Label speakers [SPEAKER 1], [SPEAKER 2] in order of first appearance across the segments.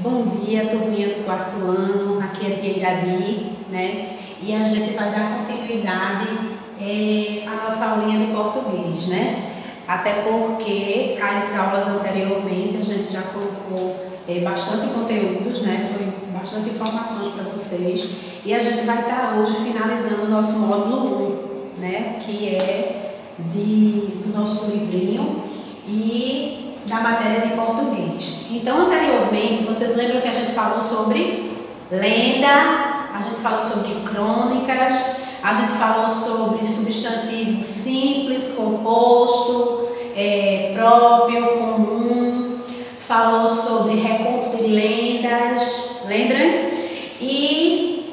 [SPEAKER 1] Bom dia, turminha do quarto ano, aqui é a tia Iradi, né? E a gente vai dar continuidade à nossa aulinha de português, né? Até porque as aulas anteriormente a gente já colocou bastante conteúdos, né? Foi bastante informações para vocês. E a gente vai estar hoje finalizando o nosso módulo 1, né? Que é do nosso livrinho e da matéria de português. Então, anteriormente, vocês lembram que a gente falou sobre lenda, a gente falou sobre crônicas, a gente falou sobre substantivo simples, composto, próprio, comum, falou sobre reconto de lendas, lembram? E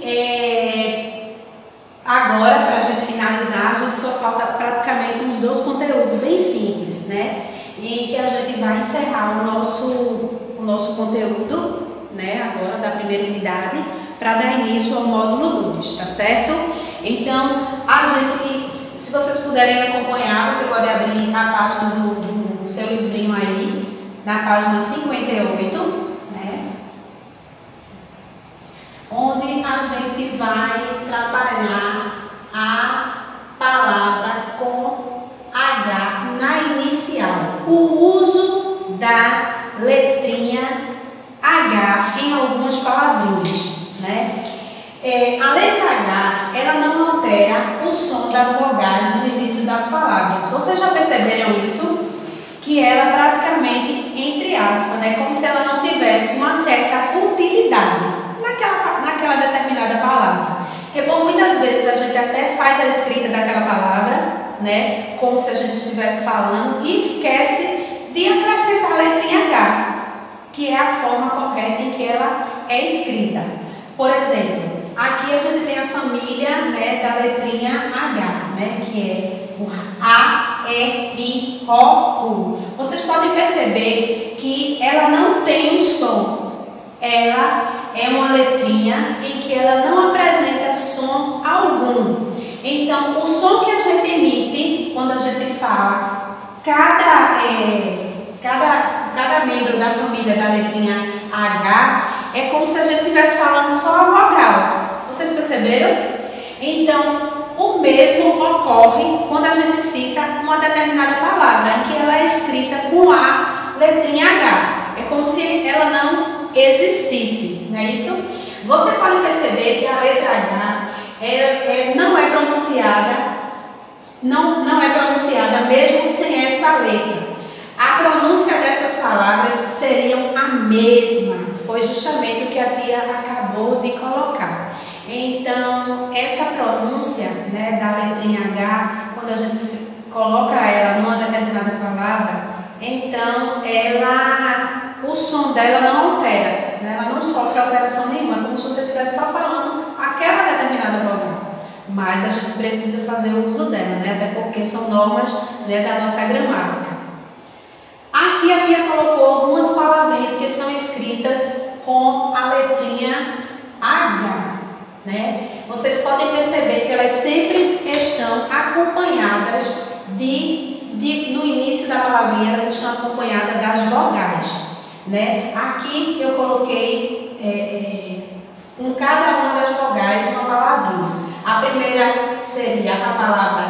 [SPEAKER 1] agora, para a gente finalizar, a gente só falta praticamente uns 2 conteúdos bem simples, né? Em que a gente vai encerrar o nosso conteúdo, né, agora da primeira unidade, para dar início ao módulo 2, tá certo? Então, a gente, se vocês puderem acompanhar, você pode abrir a página do seu livrinho aí, na página 58, né, onde a gente vai trabalhar a palavra com H na inicial, o uso da letrinha H em algumas palavrinhas, né? A letra H, ela não altera o som das vogais no início das palavras. Vocês já perceberam isso? Que ela praticamente, entre aspas, né? Como se ela não tivesse uma certa utilidade naquela determinada palavra. Porque por muitas vezes a gente até faz a escrita daquela palavra, né, como se a gente estivesse falando, e esquece de acrescentar a letrinha H, que é a forma correta em que ela é escrita. Por exemplo, aqui a gente tem a família, né, da letrinha H, né, que é o A, E, I, O, U. Vocês podem perceber que ela não tem um som. Ela é uma letrinha em que ela não apresenta som algum. Então, o som que a gente emite quando a gente fala, cada membro da família da letrinha H é como se a gente estivesse falando só a vogal. Vocês perceberam? Então, o mesmo ocorre quando a gente cita uma determinada palavra, em que ela é escrita com a letrinha H. É como se ela não existisse, não é isso? Você pode perceber que a letra H não é pronunciada mesmo sem essa letra. A pronúncia dessas palavras seriam a mesma. Foi justamente o que a tia acabou de colocar. Então, essa pronúncia, né, da letrinha H, quando a gente coloca ela numa determinada palavra, então o som dela não altera, né? Ela não sofre alteração nenhuma, como se você estivesse só falando aquela determinada vogal. Mas a gente precisa fazer o uso dela, né? Até porque são normas, né, da nossa gramática. Aqui a tia colocou algumas palavrinhas que são escritas com a letrinha H, né? Vocês podem perceber que elas sempre estão acompanhadas no início da palavrinha, elas estão acompanhadas das vogais, né? Aqui eu coloquei com cada uma das vogais uma palavrinha. A primeira seria a palavra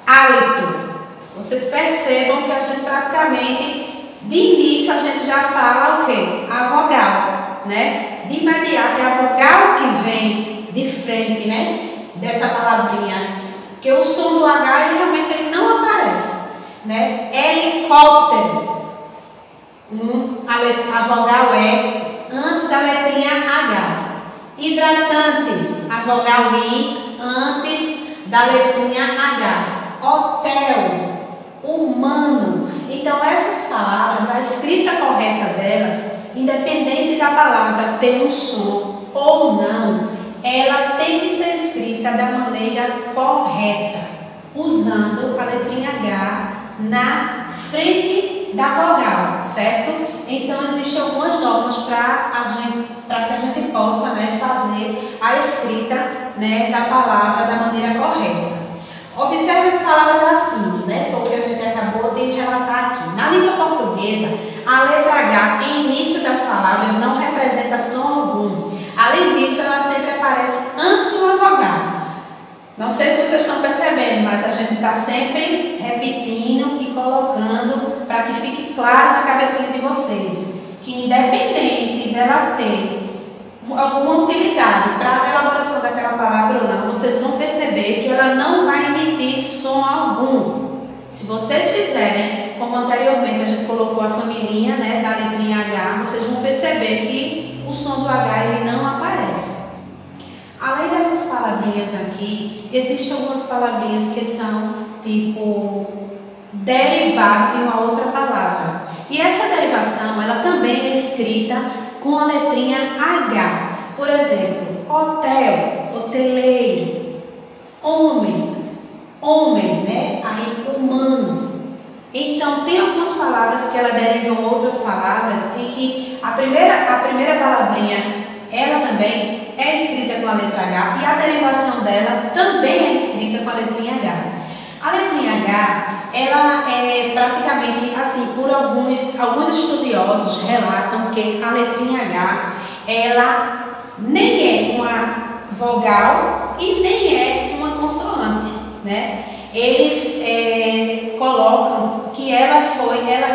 [SPEAKER 1] hálito. Vocês percebam que a gente praticamente, de início, a gente já fala o quê? A vogal, né? De imediato é a vogal que vem de frente, né? Dessa palavrinha. Porque o som do H, ele realmente não aparece, né? Helicóptero. A vogal é antes da letrinha H. Hidratante, a vogal I antes da letrinha H. Hotel, humano. Então, essas palavras, a escrita correta delas, independente da palavra ter um som ou não, ela tem que ser escrita da maneira correta, usando a letrinha H na frente da vogal, certo? Então, existem algumas normas para que a gente possa, né, fazer a escrita, né, da palavra da maneira correta. Observe as palavras acima, né? Foi o que a gente acabou de relatar aqui. Na língua portuguesa, a letra H em início das palavras não representa Não sei se vocês estão percebendo, mas a gente está sempre repetindo e colocando para que fique claro na cabecinha de vocês que, independente dela ter alguma utilidade para a elaboração daquela palavra ou não, vocês vão perceber que ela não vai emitir som algum. Se vocês fizerem, como anteriormente a gente colocou a família, né, da letrinha H, vocês vão perceber que o som do H ele não aparece. Além dessas palavrinhas aqui, existem algumas palavrinhas que são tipo derivado de uma outra palavra. E essa derivação, ela também é escrita com a letrinha H. Por exemplo, hotel, hoteleiro, homem, né? Aí humano. Então, tem algumas palavras que ela derivam outras palavras em que a primeira palavrinha, ela também é escrita com a letra H e a derivação dela também é escrita com a letrinha H. A letrinha H, ela é praticamente assim, por alguns estudiosos relatam que a letrinha H, ela nem é uma vogal e nem é uma consoante, né? Eles colocam que ela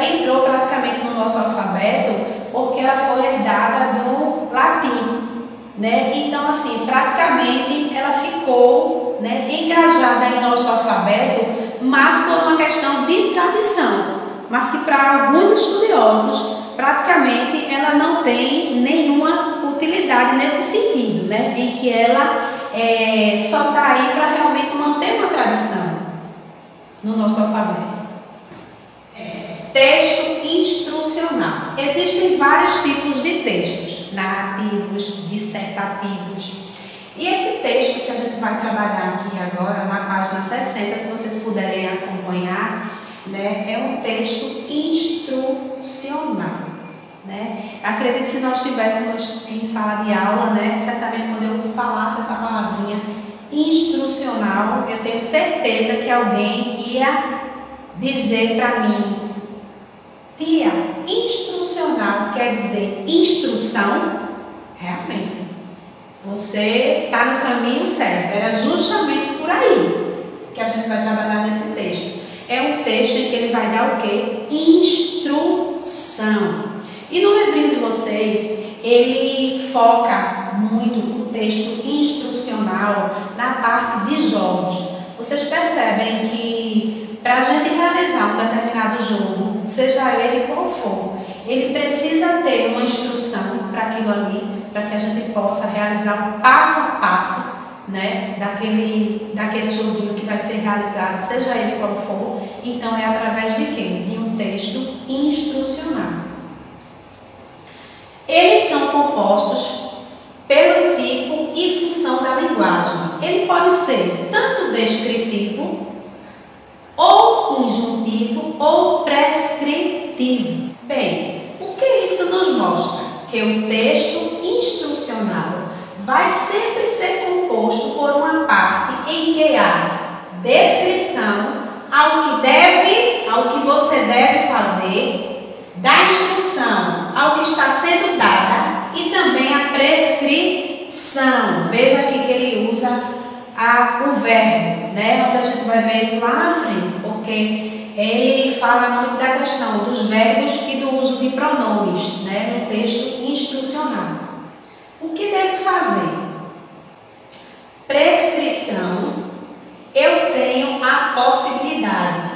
[SPEAKER 1] entrou praticamente no nosso alfabeto porque ela foi herdada do latim, né? Então, assim, praticamente ela ficou, né, engajada em nosso alfabeto, mas por uma questão de tradição, mas que para alguns estudiosos, praticamente ela não tem nenhuma utilidade nesse sentido, né? Em que ela só está aí para realmente manter uma tradição no nosso alfabeto. Texto instrucional. Existem vários tipos de textos, narrativos, dissertativos. E esse texto que a gente vai trabalhar aqui agora, na página 60, se vocês puderem acompanhar, né, é um texto instrucional. Né? Acredito que se nós estivéssemos em sala de aula, né, certamente quando eu falasse essa palavrinha instrucional, eu tenho certeza que alguém ia dizer para mim: tia, instrucional quer dizer instrução? Realmente, você está no caminho certo. Era justamente por aí que a gente vai trabalhar nesse texto. É um texto em que ele vai dar o quê? Instrução. E no livrinho de vocês, ele foca muito o texto instrucional na parte de jogos. Vocês percebem que para a gente realizar um determinado jogo, seja ele qual for, ele precisa ter uma instrução para aquilo ali, para que a gente possa realizar um passo a passo, né, daquele joguinho que vai ser realizado, seja ele qual for. Então é através de quê? De um texto instrucional. Eles são compostos pelo tipo e função da linguagem. Ele pode ser tanto descritivo, ou injuntivo, ou prescritivo. Bem, o que isso nos mostra? Que o texto instrucional vai sempre ser composto por uma parte em que há descrição ao que você deve fazer, da instrução ao que está sendo dada e também a prescrição. Veja aqui que ele usa o verbo, né? Onde a gente vai ver isso lá na frente, porque ele fala muito da questão dos verbos e do uso de pronomes, né, no texto instrucional. O que devo fazer? Prescrição, eu tenho a possibilidade.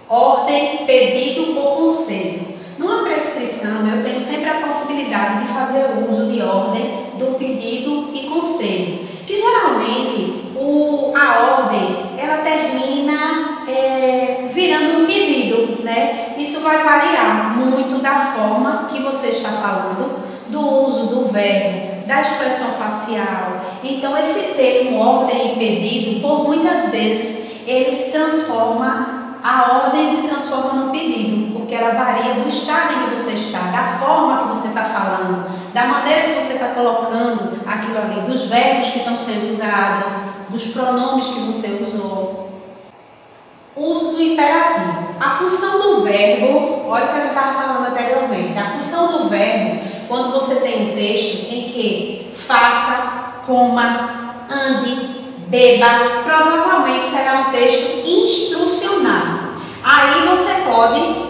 [SPEAKER 1] Ordem, pedido ou conselho. Numa prescrição, eu tenho sempre a possibilidade de fazer uso de ordem, do pedido e conselho. Que geralmente a ordem ela termina virando um pedido, né? Isso vai variar muito da forma que você está falando, do uso do verbo, da expressão facial. Então, esse termo ordem e pedido, por muitas vezes, eles transformam. A ordem se transforma no pedido, porque ela varia do estado em que você está, da forma que você está falando, da maneira que você está colocando aquilo ali, dos verbos que estão sendo usados, dos pronomes que você usou. Uso do imperativo. A função do verbo, olha o que a gente estava falando anteriormente, a função do verbo, quando você tem um texto em que faça, coma, ande, beba, provavelmente será um texto instrucional. Aí você pode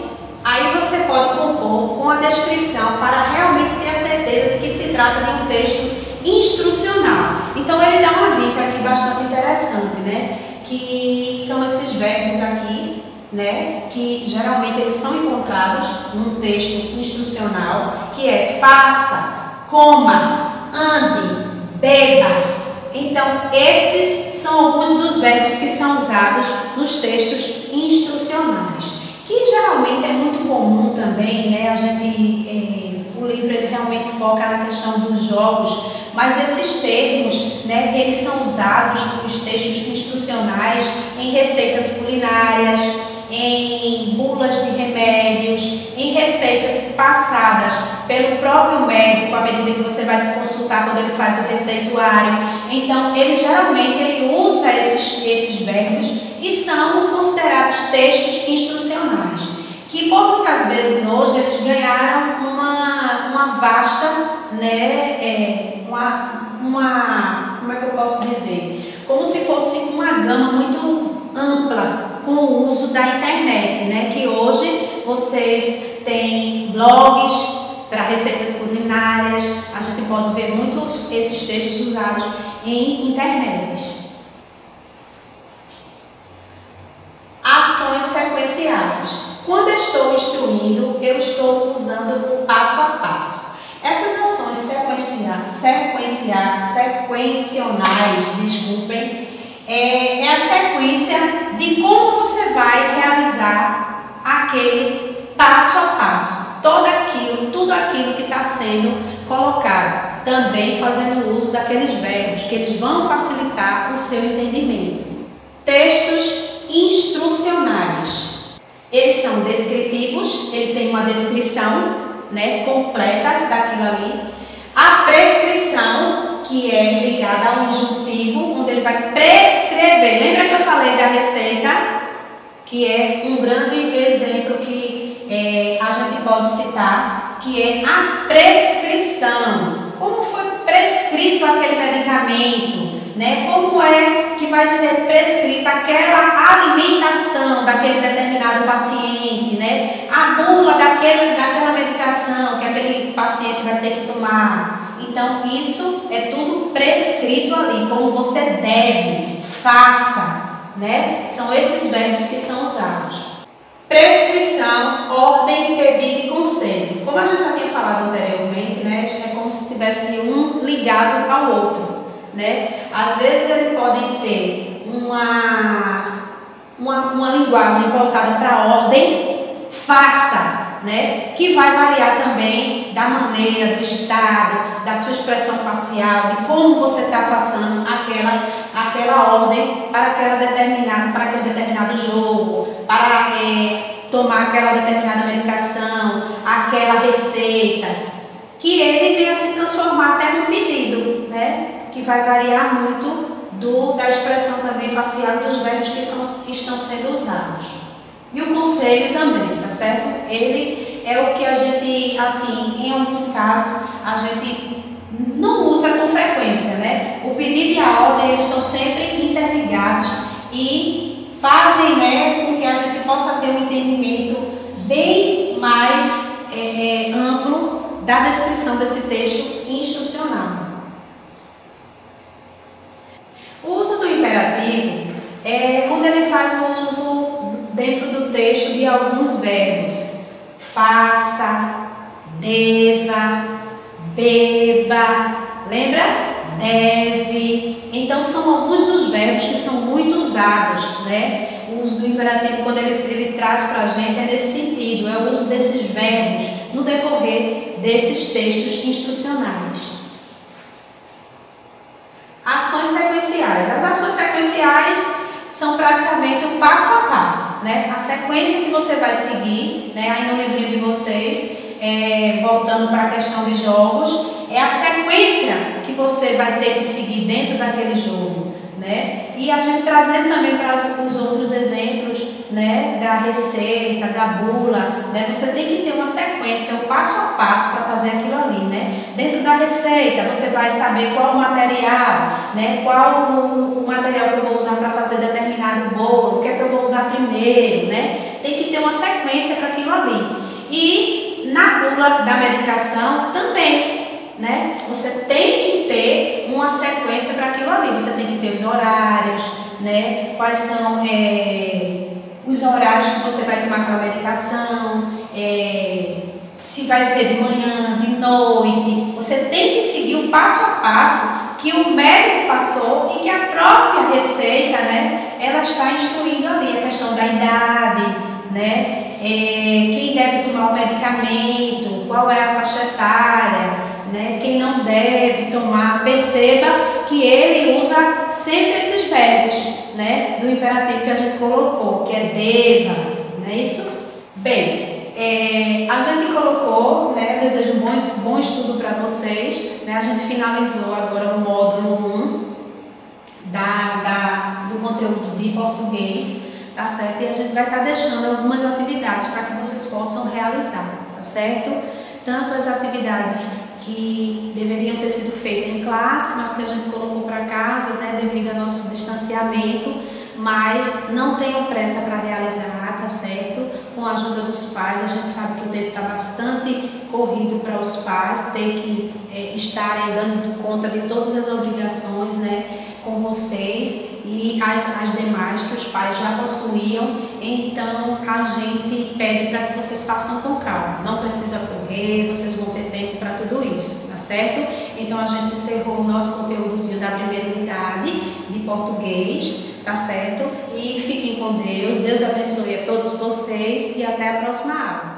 [SPEAKER 1] compor com a descrição para realmente ter a certeza de que se trata de um texto instrucional. Então ele dá uma dica aqui bastante interessante, né? Que são esses verbos aqui, né? Que geralmente eles são encontrados num texto instrucional, que é faça, coma, ande, beba. Então esses são alguns dos verbos que são usados nos textos instrucionais, que geralmente é muito comum também, né? O livro ele realmente foca na questão dos jogos, mas esses termos, né, eles são usados nos textos instrucionais em receitas culinárias, em bulas de remédios, em receitas passadas pelo próprio médico à medida que você vai se consultar quando ele faz o receituário. Então, ele usa esses verbos e são considerados textos instrucionais, que por muitas vezes hoje eles ganharam uma vasta, né, como é que eu posso dizer? Como se fosse uma gama muito ampla com o uso da internet, né? Que hoje vocês têm blogs para receitas culinárias, a gente pode ver muitos esses textos usados em internet. Ações sequenciais. Quando eu estou instruindo, eu estou usando o passo a passo. Essas ações sequencionais, é a sequência de como você vai realizar aquele passo a passo, tudo aquilo que está sendo colocado, também fazendo uso daqueles verbos que eles vão facilitar o seu entendimento. Textos instrucionais. Eles são descritivos, ele tem uma descrição, né, completa daquilo ali. A prescrição, que é ligada ao injuntivo, onde ele vai prescrever. Lembra que eu falei da receita? Que é um grande exemplo que a gente pode citar, que é a prescrição. Como foi prescrito aquele medicamento, né? Como é que vai ser prescrita aquela alimentação daquele determinado paciente, né? A bula daquela medicação que aquele paciente vai ter que tomar. Então, isso é tudo prescrito ali, como você deve, faça, né? São esses verbos que são usados. Prescrição, ordem, pedido e conselho. Como a gente já tinha falado anteriormente, né? É como se tivesse um ligado ao outro, né? Às vezes eles podem ter uma linguagem voltada para a ordem, faça, né? Que vai variar também da maneira, do estado, da sua expressão facial, de como você está passando aquela ordem para aquele determinado jogo, para tomar aquela determinada medicação, aquela receita, que ele venha se transformar até no pedido, né? Que vai variar muito da expressão também facial dos verbos que estão sendo usados. E o conselho também, tá certo? Ele é o que a gente, assim, em alguns casos, a gente não usa com frequência, né? O pedido e a ordem, eles estão sempre interligados e fazem, né, com que a gente possa ter um entendimento bem mais amplo da descrição desse texto instrucional. O uso do imperativo é quando ele faz o uso dentro do texto de alguns verbos. Faça, deva, beba, lembra? Deve. Então são alguns dos verbos que são muito usados, né? O uso do imperativo, quando ele traz para a gente, é nesse sentido, é o uso desses verbos no decorrer desses textos instrucionais. Ações sequenciais. As ações sequenciais são praticamente o passo a passo, né? A sequência que você vai seguir, né? Aí no livrinho de vocês, voltando para a questão de jogos, é a sequência que você vai ter que seguir dentro daquele jogo, né? E a gente trazendo também para os outros exemplos, né? Da receita, da bula, né? Você tem que ter uma sequência, um passo a passo para fazer aquilo ali, né? Dentro da receita, você vai saber qual o material, né? Qual o material que eu vou usar para fazer determinado bolo, o que é que eu vou usar primeiro, né? Tem que ter uma sequência para aquilo ali. E na bula da medicação também, né? Você tem que ter uma sequência para aquilo ali. Você tem que ter os horários, né? Quais são os horários que você vai tomar aquela medicação, se vai ser de manhã, de noite. Você tem que seguir o passo a passo que o médico passou e que a própria receita, né, ela está instruindo ali a questão da idade, né, quem deve tomar o medicamento, qual é a faixa etária, né, quem não deve tomar. Perceba que ele usa sempre esses verbos, né, do imperativo que a gente colocou, que é deva, não é isso? Bem, a gente colocou, né, desejo um bom estudo para vocês, né, a gente finalizou agora o módulo 1 do conteúdo de português, tá certo? E a gente vai estar deixando algumas atividades para que vocês possam realizar, tá certo? Tanto as atividades que deveriam ter sido feitas em classe, mas que a gente colocou para casa, né, devido ao nosso distanciamento, mas não tenham pressa para realizar, tá certo? Com a ajuda dos pais, a gente sabe que o tempo está bastante corrido para os pais, ter que estarem dando conta de todas as obrigações, né, com vocês e as demais que os pais já possuíam. Então a gente pede para que vocês façam com calma, não precisa correr, vocês vão ter tempo para tudo isso, tá certo? Então a gente encerrou o nosso conteúdozinho da primeira unidade de português, tá certo? E fiquem com Deus, Deus abençoe a todos vocês e até a próxima aula.